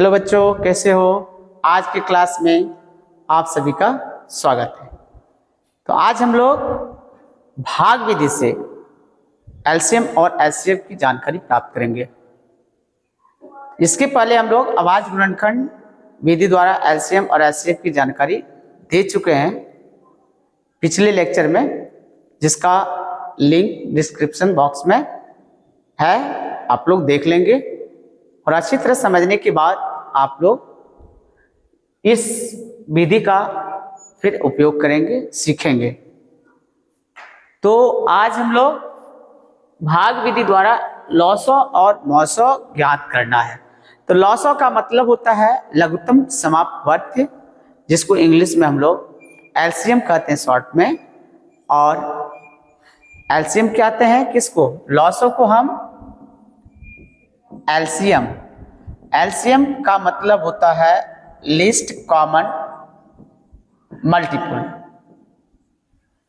Hello बच्चों, कैसे हो? आज की क्लास में आप सभी का स्वागत है। तो आज हम लोग भाग विधि से एलसीएम और एचसीएफ की जानकारी प्राप्त करेंगे। इसके पहले हम लोग आवाज गुणनखंड विधि द्वारा एलसीएम और एचसीएफ की जानकारी दे चुके हैं पिछले लेक्चर में, जिसका लिंक डिस्क्रिप्शन बॉक्स में है, आप लोग देख लेंगे और अच्छी तरह समझने के बाद आप लोग इस विधि का फिर उपयोग करेंगे, सीखेंगे। तो आज हम लोग भाग विधि द्वारा लॉसो और मौसो ज्ञात करना है। तो लॉसो का मतलब होता है लघुत्तम समापवर्ती, जिसको इंग्लिश में हम लोग एलसीएम कहते हैं शॉर्ट में, और एलसीएम कहते हैं किसको? लॉसो को हम एलसीएम। एलसीएम का मतलब होता है लीस्ट कॉमन मल्टीपल।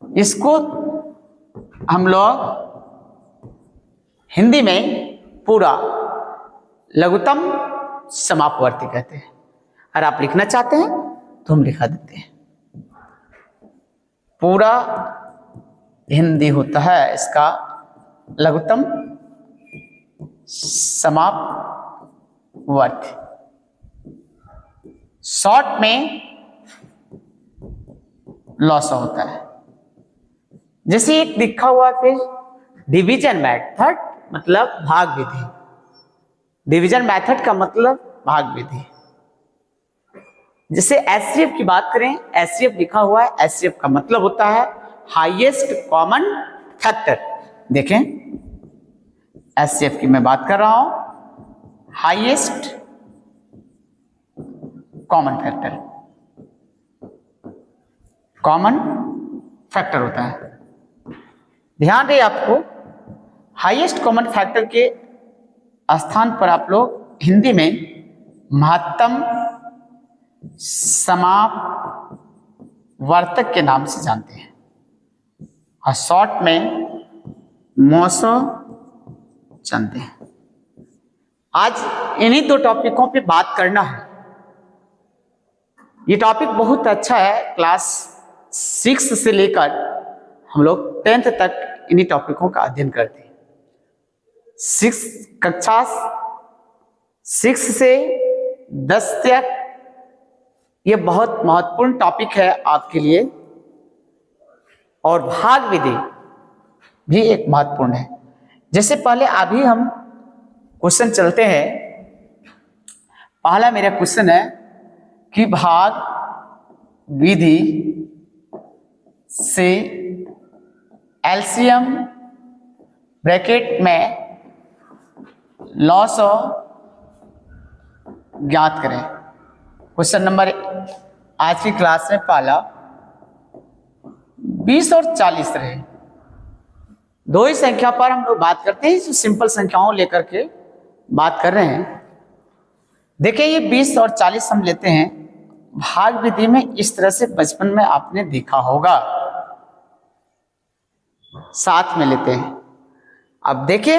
इसको हम लोग हिंदी में पूरा लघुत्तम समापवर्ती कहते हैं। अगर आप लिखना चाहते हैं तो हम लिखा देते हैं। पूरा हिंदी होता है इसका लघुत्तम समापवर्ती। शॉर्ट में लॉसो होता है। जैसे एक लिखा हुआ फिर डिवीजन मेथड मतलब भाग विधि। डिवीजन मेथड का मतलब भाग विधि। जैसे एचसीएफ की बात करें, एचसीएफ लिखा हुआ है, एचसीएफ का मतलब होता है हाईएस्ट कॉमन फैक्टर। देखें, एचसीएफ की मैं बात कर रहा हूं, highest common factor. Common factor होता है। ध्यान रहे आपको, हाईएस्ट कॉमन फैक्टर के स्थान पर आप लोग हिंदी में महत्तम समापवर्तक के नाम से जानते हैं, और शॉर्ट में मौसो जानते हैं। आज इन्हीं दो टॉपिकों पे बात करना है। ये टॉपिक बहुत अच्छा है। क्लास 6 से लेकर हम लोग 10th तक इन्हीं टॉपिकों का अध्ययन करते हैं। कक्षा 6 से 10 तक ये बहुत महत्वपूर्ण टॉपिक है आपके लिए, और भाग विधि भी एक महत्वपूर्ण है। जैसे पहले अभी हम क्वेश्चन चलते हैं। पहला मेरा क्वेश्चन है कि भाग विधि से एलसीएम ब्रैकेट में लॉसो ज्ञात करें। क्वेश्चन नंबर आज की क्लास में पहला 20 और 40 रहे। दो ही संख्या पर हम लोग बात करते हैं, जो सिंपल संख्याओं लेकर के बात कर रहे हैं। देखिए, ये 20 और 40 हम लेते हैं भाग विधि में। इस तरह से बचपन में आपने देखा होगा, साथ में लेते हैं। अब देखिए,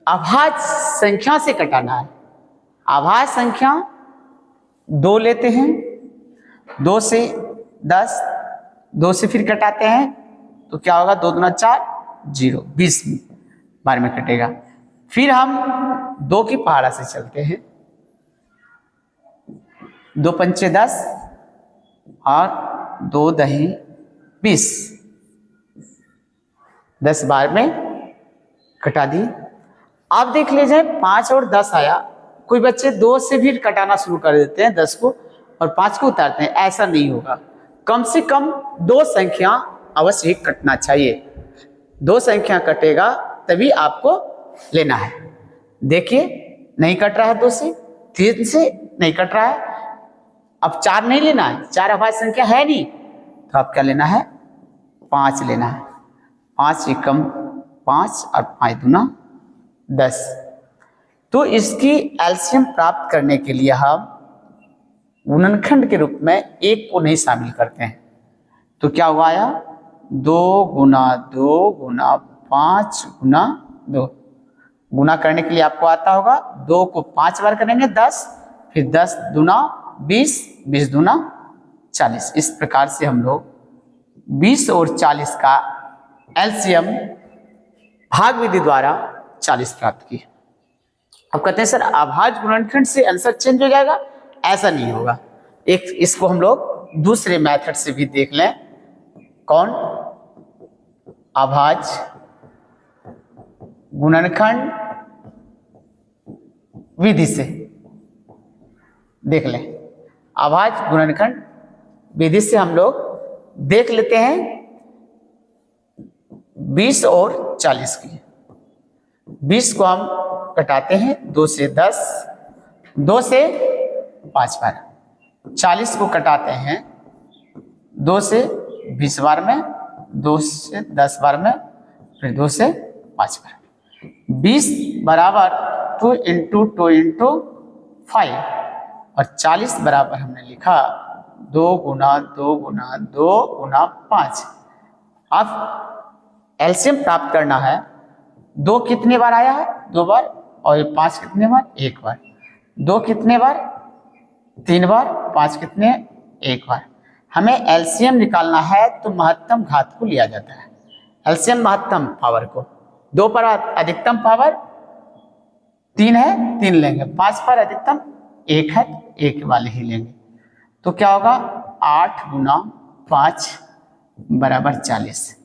अभाज्य संख्या से कटाना है। अभाज्य संख्या 2 लेते हैं, 2 से 10, 2 से फिर कटाते हैं तो क्या होगा? 2 दूना 4, 0, 20 बार में कटेगा। फिर हम 2 की पहाड़ा से चलते हैं, 2 पंचे 10 और 2 दही 20, 10 बार में कटा दी। आप देख लीजिए, 5 और 10 आया। कोई बच्चे 2 से भी कटाना शुरू कर देते हैं 10 को और 5 को उतारते हैं। ऐसा नहीं होगा। कम से कम 2 संख्या अवश्य ही कटना चाहिए। 2 संख्या कटेगा तभी आपको लेना है। देखिए, नहीं कट रहा है 2 से, 3 से नहीं कट रहा है। अब 4 नहीं लेना है, 4 अभाज्य संख्या है नहीं, तो आप क्या लेना है? 5 लेना है। 5 एकम 5 और 5 दूना 10। तो इसकी एलसीएम प्राप्त करने के लिए हम गुणनखंड के रूप में 1 को नहीं शामिल करते हैं। तो क्या हुआ? आया 2 गुना 2 गुना 5 गुना 2। गुना करने के लिए आपको आता होगा, 2 को 5 बार करेंगे 10, फिर 10 दूना 20, 20 दूना 40। इस प्रकार से हम लोग 20 और 40 का एलसीएम भाग विधि द्वारा 40 प्राप्त किया। अब कहते हैं सर अभाज्य गुणनखंड से आंसर चेंज हो जाएगा, ऐसा नहीं होगा। एक इसको हम लोग दूसरे मेथड से भी देख लें। कौन? अभाज्य गुणनखंड विधि से देख लें। अभाज्य गुणनखंड विधि से हम लोग देख लेते हैं 20 और 40 की। 20 को हम कटाते हैं 2 से 10, 2 से 5 बार। 40 को कटाते हैं 2 से 20 बार में, 2 से 10 बार में, फिर 2 से 5 बार। 20 बराबर 2 इंटू 2 इंटू 5 और 40 बराबर हमने लिखा 2 गुना 2 गुना 2 गुना 5। अब एलसीएम प्राप्त करना है। 2 कितने बार आया है? 2 बार। और 5 कितने बार? 1 बार। 2 कितने बार? 3 बार। 5 कितने? 1 बार। हमें एलसीएम निकालना है तो महत्तम घात को लिया जाता है। एलसीएम महत्तम पावर को, 2 पर अधिकतम पावर 3 है, 3 लेंगे। 5 पर अधिकतम 1 है, 1 वाले ही लेंगे। तो क्या होगा? 8 गुना 5 बराबर 40।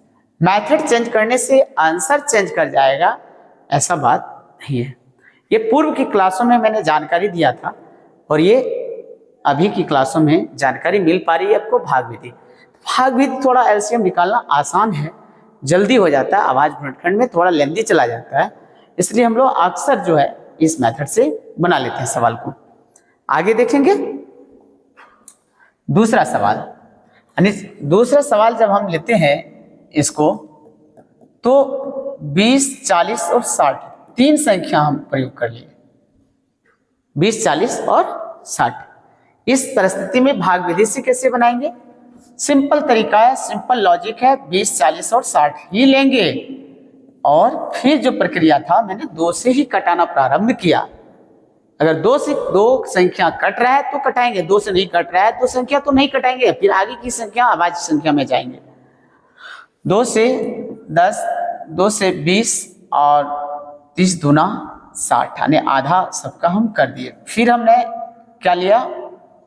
मेथड चेंज करने से आंसर चेंज कर जाएगा, ऐसा बात नहीं है। ये पूर्व की क्लासों में मैंने जानकारी दिया था और ये अभी की क्लासों में जानकारी मिल पा रही है आपको भाग विधि। भाग विधि थोड़ा एलसीएम निकालना आसान है, जल्दी हो जाता है। अभाज्य गुणनखंड में थोड़ा लेंदी चला जाता है, इसलिए हम लोग अक्सर जो है इस मेथड से बना लेते हैं सवाल को। आगे देखेंगे दूसरा सवाल। दूसरा सवाल जब हम लेते हैं इसको तो 20, 40 और 60 तीन संख्या हम प्रयोग कर लिए। 20, 40 और 60। इस परिस्थिति में भाग विधि से कैसे बनाएंगे? सिंपल तरीका है, सिंपल लॉजिक है। 20, 40 और 60 ही लेंगे और फिर जो प्रक्रिया था मैंने 2 से ही कटाना प्रारंभ किया। अगर 2 से 2 संख्या कट रहा है तो कटाएंगे, 2 से नहीं कट रहा है तो संख्या तो नहीं कटाएंगे, फिर आगे की संख्या अभाज्य संख्या में जाएंगे। 2 से 10, 2 से 20 और 30 दूना 60, यानी आधा सबका हम कर दिए। फिर हमने क्या लिया?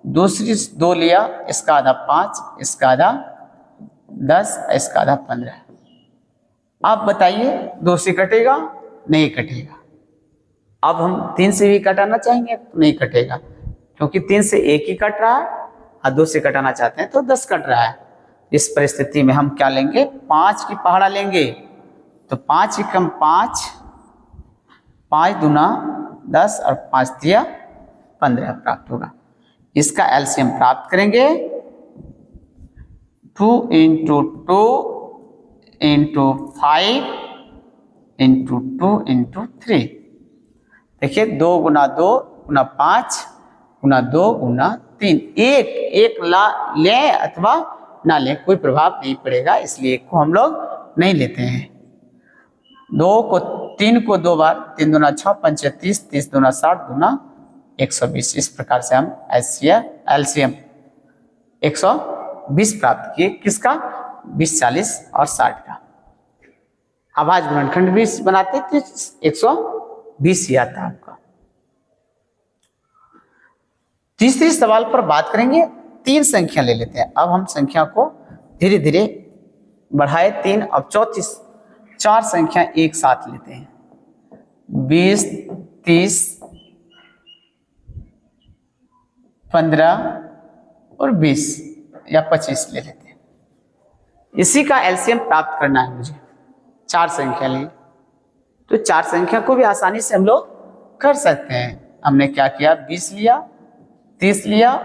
दूसरी 2 लिया, इसका आधा 5, इसका आधा 10, इसका आधा 15। आप बताइए 2 से कटेगा? नहीं कटेगा। अब हम 3 से भी कटाना चाहेंगे तो नहीं कटेगा, क्योंकि 3 से 1 ही कट रहा है और 2 से कटाना चाहते हैं तो 10 कट रहा है। इस परिस्थिति में हम क्या लेंगे? 5 की पहाड़ा लेंगे। तो 5 एकम 5, 5 दूना 10 और 5 दिया 15 प्राप्त होगा। इसका एलसीएम प्राप्त करेंगे 2 इंटू 2 इंटू 5 इंटू 2 इंटू 3। देखिए 2 गुना 2 गुना 5 गुना 2 गुना 3। एक ला लें अथवा ना लें, कोई प्रभाव नहीं पड़ेगा, इसलिए 1 को हम लोग नहीं लेते हैं। 3 को 2 बार, 3 दूना 6, 5 30, 30 दूना 60, दूना 120। इस प्रकार से हम एलसीएम 120 प्राप्त किए। किसका? 20, 40 और 60 का। अभाज्य गुणनखंड भी बनाते थे 120 ही आता आपका। तीसरे सवाल पर बात करेंगे। 3 संख्या ले लेते हैं। अब हम संख्या को धीरे धीरे बढ़ाए 3, अब 34, 4 संख्या एक साथ लेते हैं। 20, 30, 15 और 20 या 25 ले लेते हैं। इसी का एलसीएम प्राप्त करना है मुझे। 4 संख्या लिए तो 4 संख्या को भी आसानी से हम लोग कर सकते हैं। हमने क्या किया? 20 लिया, 30 लिया,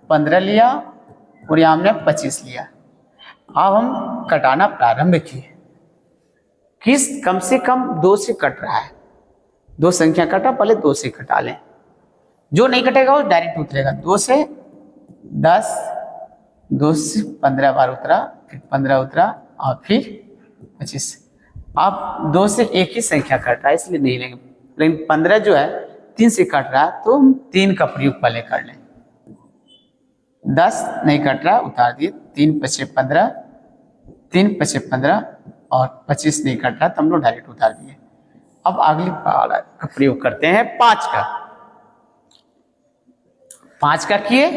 15 लिया और यहाँ हमने 25 लिया। अब हम कटाना प्रारंभ किए। किस कम से कम 2 से कट रहा है। 2 संख्या कटा, पहले 2 से कटा लें। जो नहीं कटेगा वो डायरेक्ट उतरेगा। 2 से 10, 2 से 15 बार उतरा, फिर 15 उतरा और फिर 25। अब 2 से एक ही संख्या कट रहा है इसलिए नहीं लेंगे, लेकिन 15 जो है 3 से कट रहा है तो हम 3 का प्रयोग पहले कर लें। 10 नहीं कट रहा, उतार दिए, 3 पचे 15, 3 पचे 15 और 25 नहीं कट रहा तो हम लोग डायरेक्ट उतार दिए। अब अगली वाला का प्रयोग करते हैं 5 का। 5 का किए,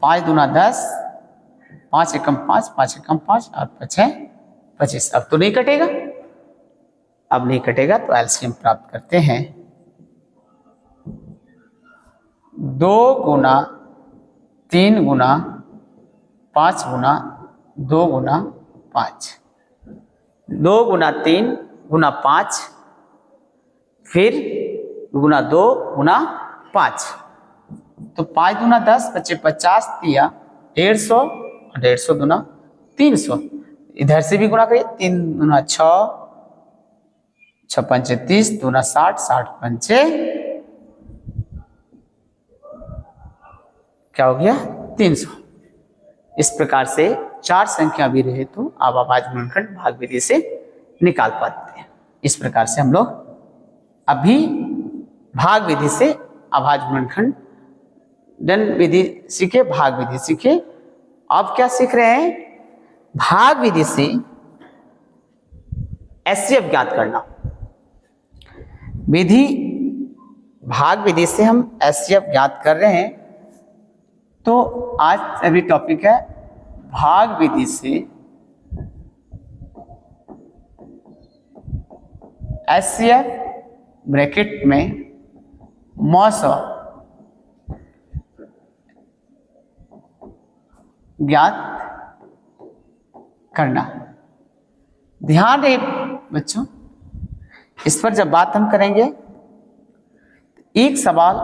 5 दूना 10, 5 एकम 5, 5 एकम 5 और 5 है 25। अब तो नहीं कटेगा, अब नहीं कटेगा तो एलसीएम प्राप्त करते हैं। 2 गुना 3 गुना 5 गुना 2 गुना 5, 2 गुना 3 गुना 5, फिर गुना 2 गुना 5, तो 5 दूना 10 बचे 50 दिया 150 और 150 दूना 300। इधर से भी गुणा करिए, 3 दूना 6, 6 पंचे 30, दूना 60, 60 पंचे क्या हो गया 300। इस प्रकार से 4 संख्या भी रहे तो आप अभाज्य गुणनखंड भाग विधि से निकाल पाते हैं। इस प्रकार से हम लोग अभी भाग विधि से अभाज्य गुणनखंड डन विधि सीखे, भाग विधि सीखे। अब क्या सीख रहे हैं, भाग विधि से एचसीएफ ज्ञात करना। विधि भाग विधि से हम एचसीएफ ज्ञात कर रहे हैं। तो आज अभी टॉपिक है भाग विधि से एचसीएफ ब्रैकेट में मौसा ज्ञात करना। ध्यान रहे बच्चों, इस पर जब बात हम करेंगे एक सवाल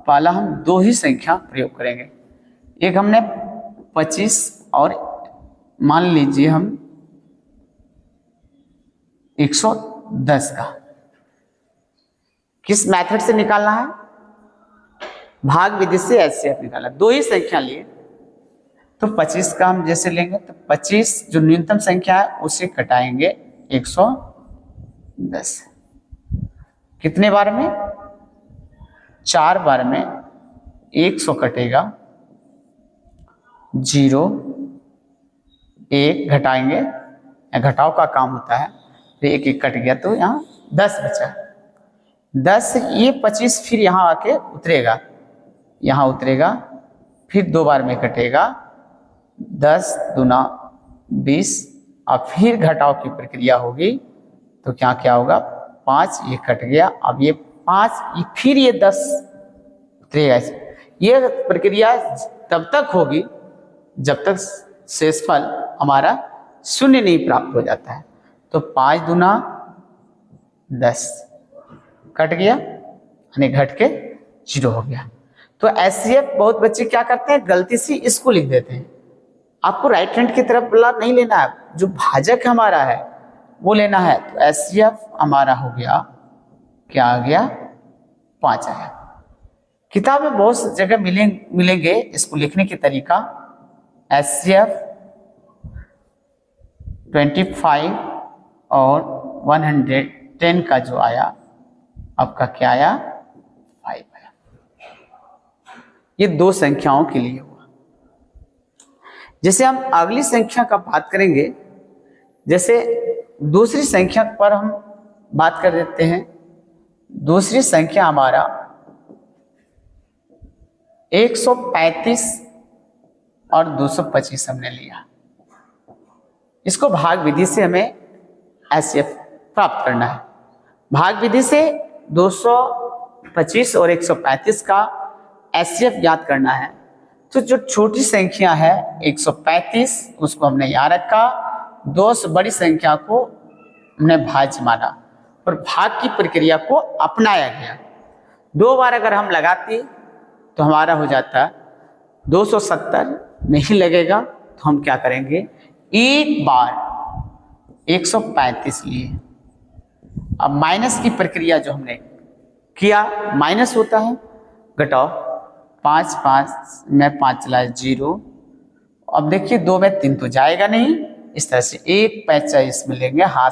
पहला हम 2 ही संख्या प्रयोग करेंगे। एक हमने 25 और मान लीजिए हम 110 का किस मेथड से निकालना है, भाग विधि से एचसीएफ निकालना। 2 ही संख्या लिए तो 25 का हम जैसे लेंगे तो 25 जो न्यूनतम संख्या है उसे कटाएंगे 110। कितने बार में, 4 बार में 100 कटेगा, 0 1 घटाएंगे, घटाव का काम होता है, फिर 1 1 कट गया तो यहाँ 10 बचा। 10 ये 25 फिर यहाँ आके उतरेगा, यहाँ उतरेगा, फिर 2 बार में कटेगा, 10 दूना 20 और फिर घटाव की प्रक्रिया होगी तो क्या क्या होगा, 5 ये कट गया, अब ये 5 ये फिर ये 10 उतरेगा। ये प्रक्रिया तब तक होगी जब तक शेषफल हमारा 0 नहीं प्राप्त हो जाता है। तो 5 दूना 10 कट गया यानी घट के 0 हो गया। तो एचसीएफ बहुत बच्चे क्या करते हैं, गलती से इसको लिख देते हैं। आपको राइट हैंड की तरफ वाला नहीं लेना है, जो भाजक हमारा है वो लेना है। तो एचसीएफ हमारा हो गया, क्या आ गया, 5 आया। किताब में बहुत जगह मिलेंगे इसको लिखने की तरीका। एचसीएफ 25 और 110 का जो आया, आपका क्या आया, 5 आया। ये 2 संख्याओं के लिए हुआ। जैसे हम अगली संख्या का बात करेंगे, जैसे दूसरी संख्या पर हम बात कर देते हैं। दूसरी संख्या हमारा 135 और 225 हमने लिया। इसको भाग विधि से हमें एचसीएफ प्राप्त करना है। भाग विधि से 225 और 135 का एचसीएफ ज्ञात करना है। तो जो छोटी संख्या है 135 उसको हमने यहाँ रखा, 2 से बड़ी संख्या को हमने भाज्य माना और भाग की प्रक्रिया को अपनाया गया। 2 बार अगर हम लगाते तो हमारा हो जाता 270, नहीं लगेगा तो हम क्या करेंगे, एक बार 135 लिए। अब माइनस की प्रक्रिया जो हमने किया, माइनस होता है, घटाओ 5 5 में 5 चला 0। अब देखिए 2 में 3 तो जाएगा नहीं, इस तरह से 1 पैसा इसमें लेंगे, हाथ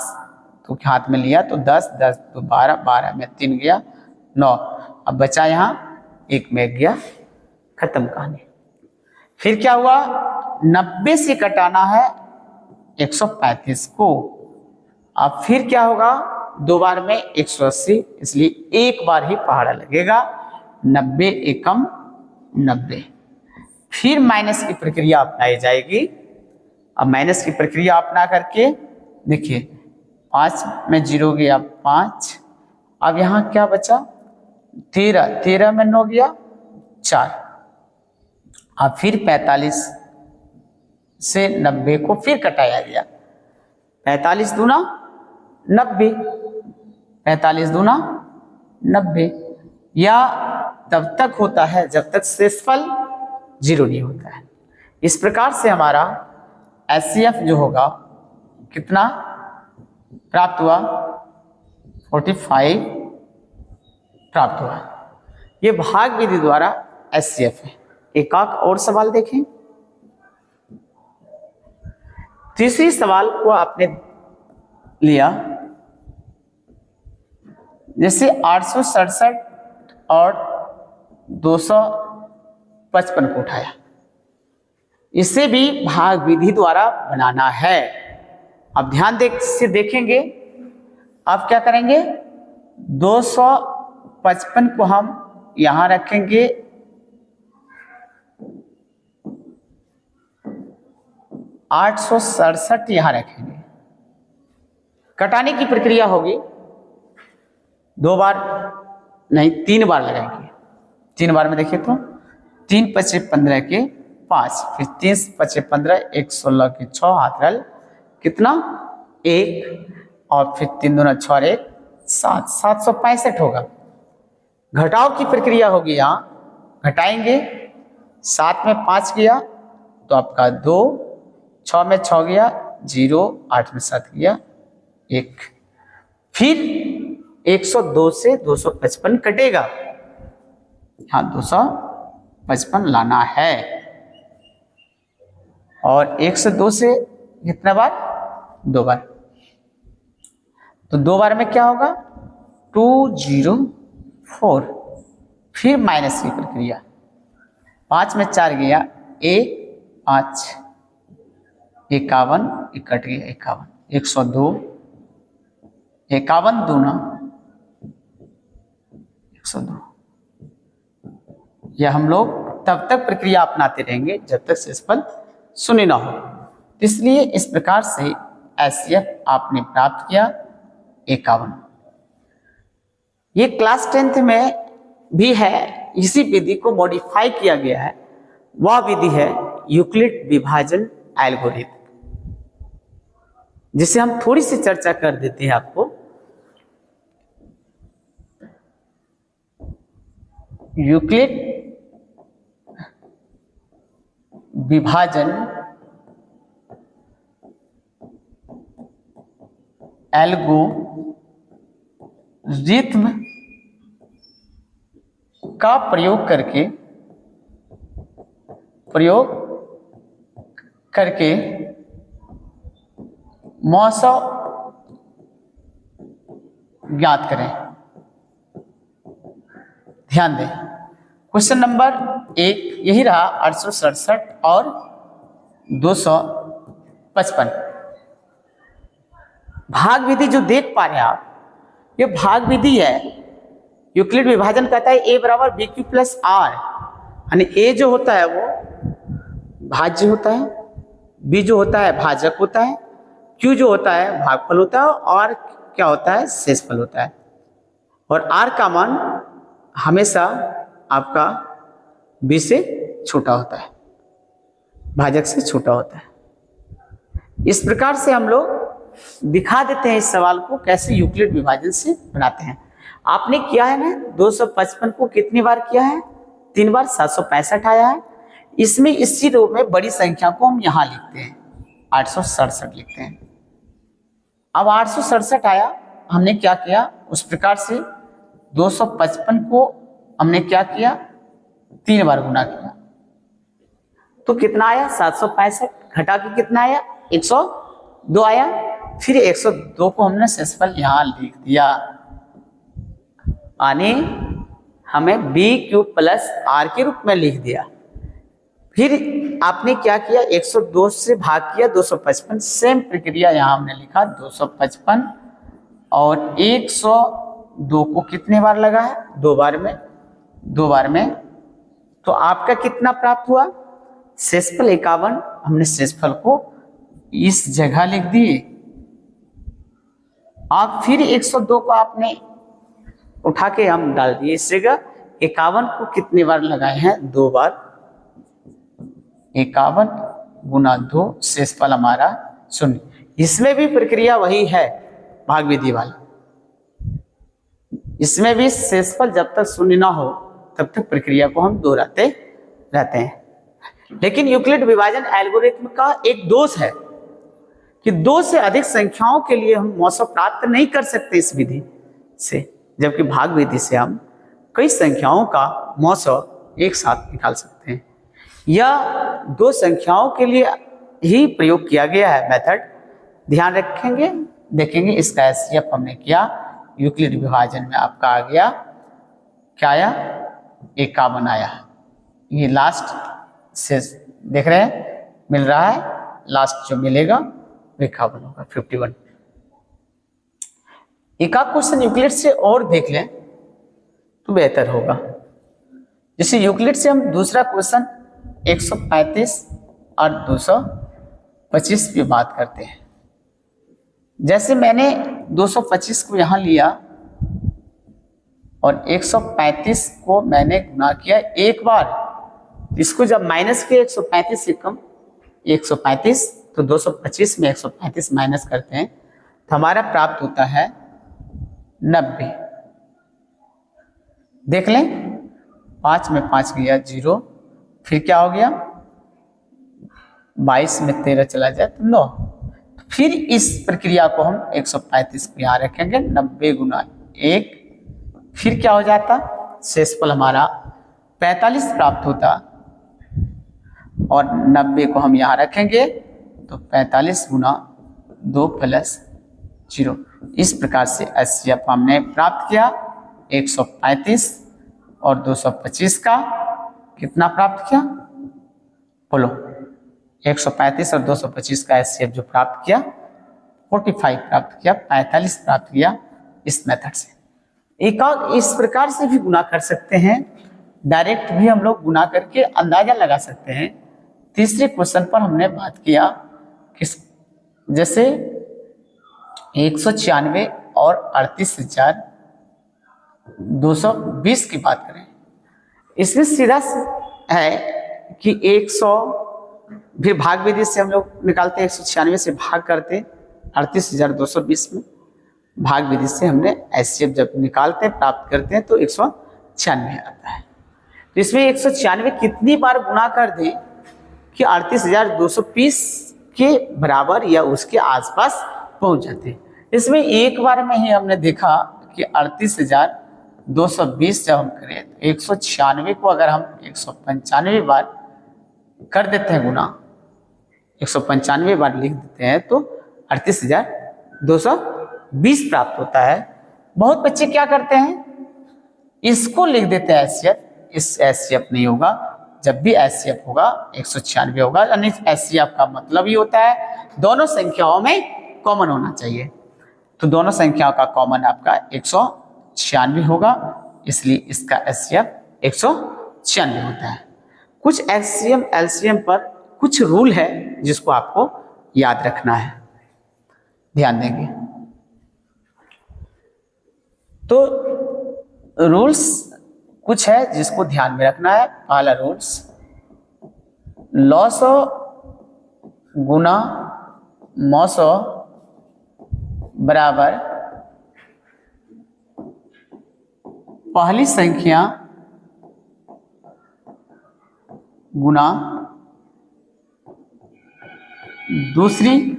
तो हाथ में लिया तो 10 10 तो 12 12 में 3 गया, 9। अब बचा यहाँ 1 में गया, खत्म कहानी। फिर क्या हुआ, 90 से कटाना है 135 को। अब फिर क्या होगा, 2 बार में 180, इसलिए 1 बार ही पहाड़ा लगेगा। 90 एकम 90। फिर माइनस की प्रक्रिया अपनाई जाएगी। अब माइनस की प्रक्रिया अपना करके देखिए, 5 में 0 गया 5। अब यहाँ क्या बचा, 13, 13 में 9 गया 4। अब फिर 45 से 90 को फिर कटाया गया। 45 दूना 90, 45 दूना 90। या तब तक होता है जब तक शेषफल 0 नहीं होता है। इस प्रकार से हमारा HCF जो होगा कितना प्राप्त हुआ, 45 प्राप्त हुआ। ये भाग विधि द्वारा HCF है। एक और सवाल देखें। तीसरी सवाल को आपने लिया, जैसे 867 और 255 को उठाया, इसे भी भाग विधि द्वारा बनाना है। अब ध्यान से देखेंगे। अब क्या करेंगे, 255 को हम यहां रखेंगे, 867 यहां रखेंगे। कटाने की प्रक्रिया होगी, 2 बार नहीं 3 बार लगाएंगे। 3 बार में देखिए तो 3 पचे 15 के 5, फिर 3 पचे 15, 1 16 के 6, हाथ रल कितना 1, और फिर 3 दूना 6 और 1 7, 765 होगा। घटाव की प्रक्रिया होगी, यहाँ घटाएंगे। 7 में 5 गया तो आपका 2, 6 में 6 गया 0, 8 में 7 गया 1। फिर 102 से 255 कटेगा, हाँ 255 लाना है। और 102 से कितना बार, 2 बार। तो 2 बार में क्या होगा, 204। फिर माइनस की प्रक्रिया, 5 में 4 गया 1, 5, 51, कट गया 51, 102, 51 दूना 102। यह हम लोग तब तक प्रक्रिया अपनाते रहेंगे जब तक शेषफल 0 ना हो। इसलिए इस प्रकार से HCF आपने प्राप्त किया 51। ये क्लास 10th में भी है, इसी विधि को मॉडिफाई किया गया है। वह विधि है यूक्लिड विभाजन एल्गोरिथम, जिसे हम थोड़ी सी चर्चा कर देते हैं आपको। यूक्लिड विभाजन एल्गोरिथम का प्रयोग करके मौसम ज्ञात करें। ध्यान दें, क्वेश्चन नंबर 1 यही रहा, 867 और 255। भाग विधि जो देख पा रहे हैं आप, ये भाग विधि है। यूक्लिड विभाजन कहता है a बराबर BQ प्लस R, यानी a जो होता है वो भाज्य होता है, b जो होता है भाजक होता है, q जो होता है भागफल होता है, और क्या होता है, शेषफल होता है। और r का मान हमेशा आपका b से छोटा होता है, भाजक से छोटा होता है। इस प्रकार से हम लोग दिखा देते हैं इस सवाल को कैसे यूक्लिड विभाजन से बनाते हैं। आपने किया है ना, 255 को कितनी बार किया है, 3 बार, 765 आया है। इसमें इसी रूप में बड़ी संख्या को हम यहां लिखते हैं, 867 लिखते हैं। अब 867 आया, हमने क्या किया, उस प्रकार से 255 को हमने क्या किया, 3 बार गुना किया, तो कितना आया 765। घटा के कितना आया, 102 आया। फिर 102 को हमने शेषफल यहां लिख दिया। यानी हमें बी क्यूब प्लस आर के रूप में लिख दिया। फिर आपने क्या किया, 102 से भाग किया 255, सेम प्रक्रिया यहाँ हमने लिखा 255 और 102 को कितने बार लगा है, 2 बार में, 2 बार में, तो आपका कितना प्राप्त हुआ, शेषफल 51। हमने शेषफल को इस जगह लिख दिए। आप फिर 102 को आपने उठा के हम डाल दिए इस जगह। 51 को कितने बार लगाए हैं, 2 बार, 51 गुना 2, शेषफल हमारा 0। इसमें भी प्रक्रिया वही है भाग विधि वाला, इसमें भी शेषफल जब तक 0 ना हो तब तक प्रक्रिया को हम दोहराते रहते हैं। लेकिन यूक्लिड विभाजन एल्गोरिथम का एक दोष है कि 2 से अधिक संख्याओं के लिए हम मौसम प्राप्त नहीं कर सकते इस विधि से, जबकि भाग विधि से हम कई संख्याओं का मौसम एक साथ निकाल सकते हैं। यह 2 संख्याओं के लिए ही प्रयोग किया गया है मेथड, ध्यान रखेंगे। देखेंगे इसका एचसीएफ हमने किया, यूक्लिड विभाजन में आपका आ गया, क्या आया, 51 आया। ये लास्ट से देख रहे हैं मिल रहा है, लास्ट जो मिलेगा 51 होगा, 51। एक आध क्वेश्चन यूक्लिड से और देख लें तो बेहतर होगा। जैसे यूक्लिड से हम दूसरा क्वेश्चन 135 और 225 की बात करते हैं। जैसे मैंने 225 को यहाँ लिया और 135 को मैंने गुना किया एक बार, इसको जब माइनस किया 135 से कम 135, तो 225 में 135 माइनस करते हैं तो हमारा प्राप्त होता है 90। देख लें, 5 में 5 गया 0, फिर क्या हो गया, 22 में 13 चला जाए तो 9। फिर इस प्रक्रिया को हम 135 को यहाँ रखेंगे, 90 गुना 1, फिर क्या हो जाता, शेषफल हमारा 45 प्राप्त होता और 90 को हम यहाँ रखेंगे तो 45 गुना 2 प्लस 0। इस प्रकार से एचसीएफ हमने प्राप्त किया 135 और 225 का कितना प्राप्त किया, बोलो, 135 और 225 का एचसीएफ जो प्राप्त किया 45 प्राप्त किया, 45 प्राप्त किया इस मेथड से। एक और इस प्रकार से भी गुना कर सकते हैं, डायरेक्ट भी हम लोग गुना करके अंदाजा लगा सकते हैं। तीसरे क्वेश्चन पर हमने बात किया कि जैसे 196 और 38,220 की बात करें, इसमें सीधा है कि 100 भी भाग विधि से हम लोग निकालते हैं, 196 से भाग करते 38,220 में, भाग विधि से हमने एचसीएफ जब निकालते हैं प्राप्त करते हैं तो 196 आता है। तो इसमें 196 कितनी बार गुना कर दें कि 38,220 के बराबर या उसके आसपास पहुंच जाते हैं। इसमें एक बार में ही हमने देखा कि 38,220 जब हम करें तो 196 को अगर हम 195 बार कर देते हैं गुना, 195 बार लिख देते हैं तो 38,220 प्राप्त होता है। बहुत बच्चे क्या करते हैं, इसको लिख देते हैं एचसीएफ, इस एचसीएफ नहीं होगा। जब भी एचसीएफ होगा 196 होगा, यानी एचसीएफ का मतलब ही होता है दोनों संख्याओं में कॉमन होना चाहिए। तो दोनों संख्याओं का कॉमन आपका 196 होगा, इसलिए इसका एचसीएफ 196 होता है। कुछ एचसीएम एलसीएम पर कुछ रूल है जिसको आपको याद रखना है, ध्यान देंगे। तो रूल्स कुछ है जिसको ध्यान में रखना है। पहला रूल्स, लॉस गुना मौसो बराबर पहली संख्या गुना दूसरी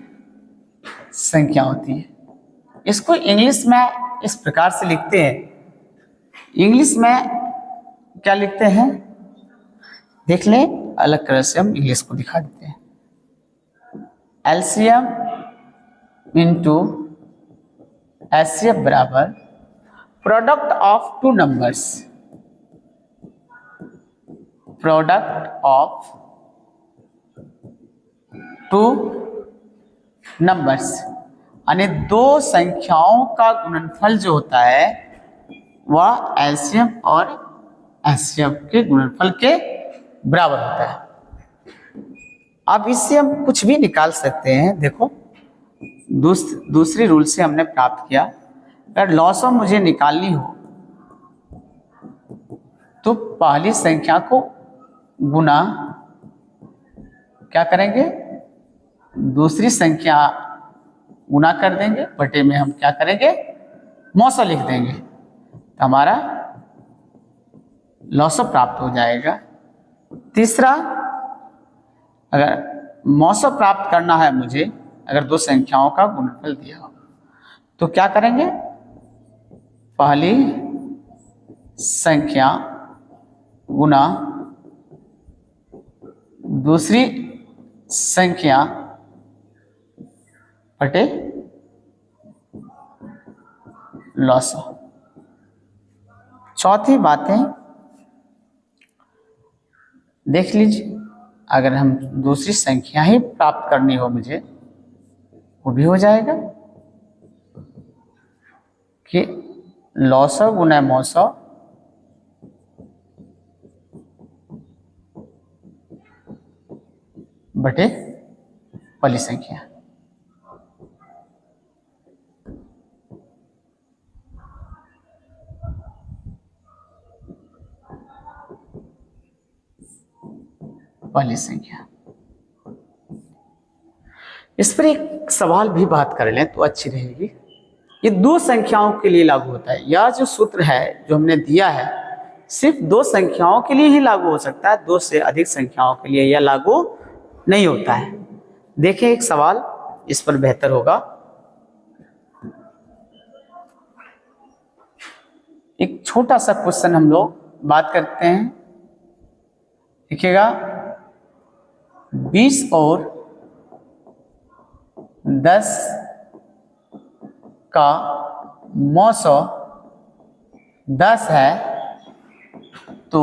संख्या होती है। इसको इंग्लिश में इस प्रकार से लिखते हैं। इंग्लिश में क्या लिखते हैं, देख लें, अलग तरह से हम इंग्लिश को दिखा देते हैं। एलसीएम इंटू एचसीएफ बराबर product of two numbers, product of two numbers, यानी दो संख्याओं का गुणनफल जो होता है वह एलसीएम और एचसीएफ के गुणनफल के बराबर होता है। अब इससे हम कुछ भी निकाल सकते हैं। देखो दूसरी रूल से हमने प्राप्त किया, अगर लॉसम मुझे निकालनी हो तो पहली संख्या को गुना क्या करेंगे, दूसरी संख्या गुना कर देंगे, बटे में हम क्या करेंगे, मौसा लिख देंगे, तो हमारा लॉसम प्राप्त हो जाएगा। तीसरा, अगर मौसा प्राप्त करना है मुझे, अगर दो संख्याओं का गुणनफल दिया हो तो क्या करेंगे, पहली संख्या गुना दूसरी संख्या बटे लॉसम। चौथी बातें देख लीजिए, अगर हम दूसरी संख्या ही प्राप्त करनी हो मुझे, वो भी हो जाएगा कि लॉसम गुना मौसम बटे पहली संख्या। पहली संख्या। इस पर एक सवाल भी बात कर लें तो अच्छी रहेगी। ये दो संख्याओं के लिए लागू होता है। यह जो सूत्र है जो हमने दिया है सिर्फ दो संख्याओं के लिए ही लागू हो सकता है, दो से अधिक संख्याओं के लिए यह लागू नहीं होता है। देखें एक सवाल, इस पर बेहतर होगा। एक छोटा सा क्वेश्चन हम लोग बात करते हैं। देखिएगा, 20 और 10 का मौसो 10 है तो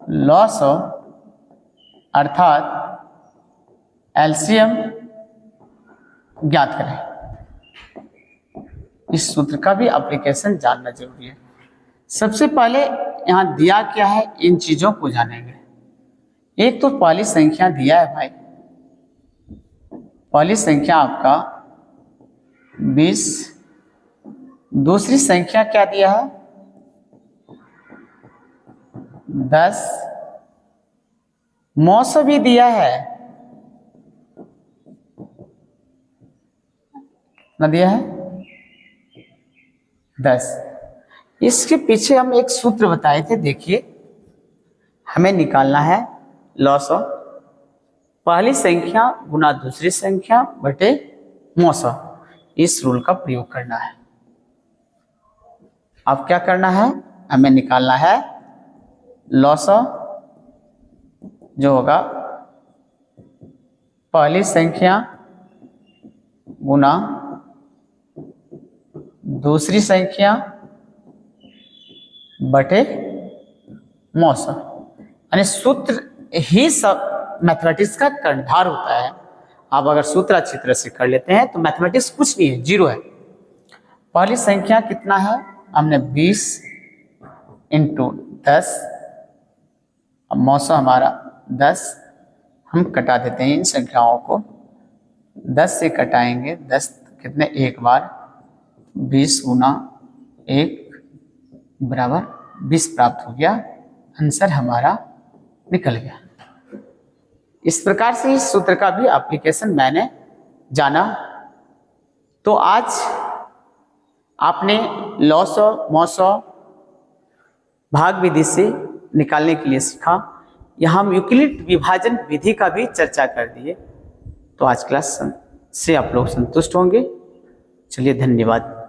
लॉसो अर्थात एलसीएम ज्ञात करें। इस सूत्र का भी एप्लीकेशन जानना जरूरी है। सबसे पहले यहाँ दिया क्या है, इन चीजों को जानेंगे। एक तो पहली संख्या दिया है भाई, पहली संख्या आपका 20, दूसरी संख्या क्या दिया है 10, मौसम भी दिया है, ना दिया है 10। इसके पीछे हम एक सूत्र बताए थे। देखिए, हमें निकालना है लॉसम पहली संख्या गुना दूसरी संख्या बटे मौसम। इस रूल का प्रयोग करना है। अब क्या करना है, हमें निकालना है लॉसम जो होगा पहली संख्या गुना दूसरी संख्या बटे मौसम। यानी सूत्र ही सब मैथमेटिक्स का कर्णधार होता है। आप अगर सूत्र अच्छी तरह से कर लेते हैं तो मैथमेटिक्स कुछ नहीं है, जीरो है। पहली संख्या कितना है, हमने 20 इंटू 10, अब मौसम हमारा 10, हम कटा देते हैं इन संख्याओं को। 10 से कटाएंगे, 10 कितने, एक बार, 20 गुना 1 बराबर 20 प्राप्त हो गया। आंसर हमारा निकल गया। इस प्रकार से इस सूत्र का भी एप्लीकेशन मैंने जाना। तो आज आपने लॉसो मौसो भाग विधि से निकालने के लिए सीखा। यहाँ हम यूक्लिड विभाजन विधि का भी चर्चा कर दिए। तो आज क्लास से आप लोग संतुष्ट होंगे। चलिए, धन्यवाद।